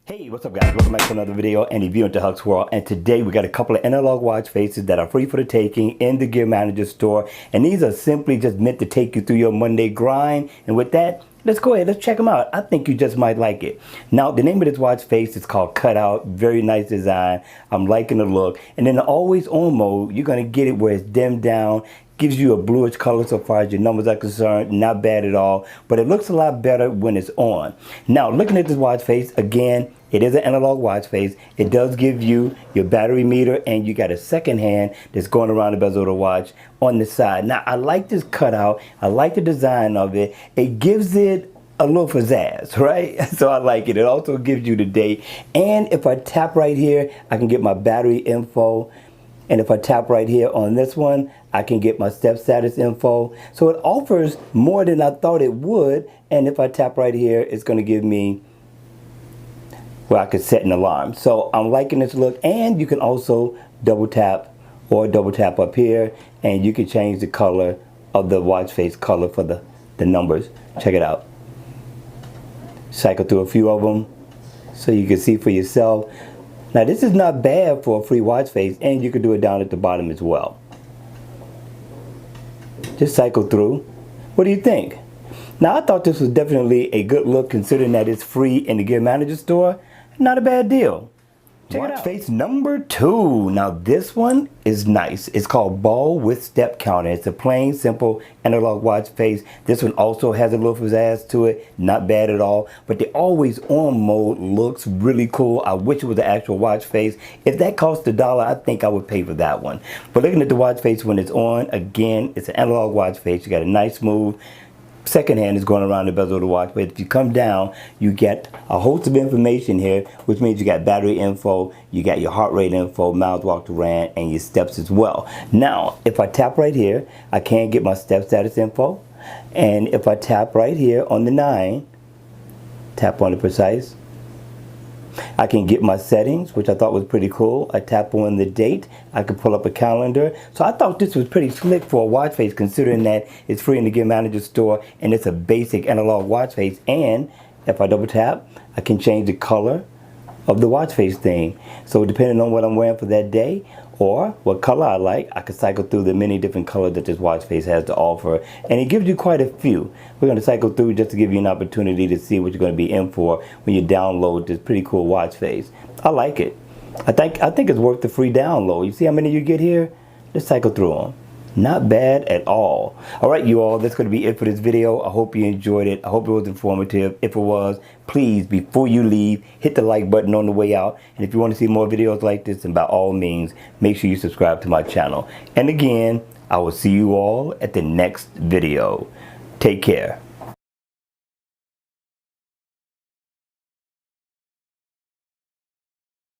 Hey, what's up guys? Welcome back to another video and review into Huck's World. And today we got a couple of analog watch faces that are free for the taking in the Gear Manager store. And these are simply just meant to take you through your Monday grind. And with that, let's go ahead, let's check them out. I think you just might like it. Now, the name of this watch face is called Cutout. Very nice design. I'm liking the look. And in the always on mode, you're gonna get it where it's dimmed down. Gives you a bluish color so far as your numbers are concerned. Not bad at all, but it looks a lot better when it's on. Now, looking at this watch face, again, it is an analog watch face. It does give you your battery meter, and you got a second hand that's going around the bezel of the watch on the side. Now, I like this cutout. I like the design of it. It gives it a little pizzazz, right? So I like it. It also gives you the date. And if I tap right here, I can get my battery info. And if I tap right here on this one, I can get my step status info. So it offers more than I thought it would. And if I tap right here, it's going to give me where I could set an alarm. So I'm liking this look. And you can also double tap or double tap up here, and you can change the color of the watch face color for the numbers. Check it out. Cycle through a few of them so you can see for yourself. Now this is not bad for a free watch face, and you can do it down at the bottom as well. Just cycle through. What do you think? Now I thought this was definitely a good look considering that it's free in the Gear Manager store. Not a bad deal. Check it out. Watch face number 2. Now this one is nice. It's called Ball with Step Counter. It's a plain, simple analog watch face. This one also has a little pizzazz to it. Not bad at all. But the always on mode looks really cool. I wish it was the actual watch face. If that cost $1, I think I would pay for that one. But looking at the watch face when it's on, again, it's an analog watch face. You got a nice smooth second hand is going around the bezel of the watch, but if you come down, you get a host of information here, which means you got battery info, you got your heart rate info, miles walked or ran, and your steps as well. Now, if I tap right here, I can get my step status info, and if I tap right here on the 9, tap on the precise, I can get my settings, which I thought was pretty cool. I tap on the date. I can pull up a calendar. So I thought this was pretty slick for a watch face, considering that it's free in the Gear Manager store and it's a basic analog watch face. And if I double tap, I can change the color of the watch face thing. So depending on what I'm wearing for that day or what color I like, I can cycle through the many different colors that this watch face has to offer. And it gives you quite a few. We're going to cycle through just to give you an opportunity to see what you're going to be in for when you download this pretty cool watch face. I like it. I think it's worth the free download. You see how many you get here? Let's cycle through them. Not bad at all. Alright you all, that's going to be it for this video. I hope you enjoyed it. I hope it was informative. If it was, please, before you leave, hit the like button on the way out. And if you want to see more videos like this, then by all means, make sure you subscribe to my channel. And again, I will see you all at the next video. Take care.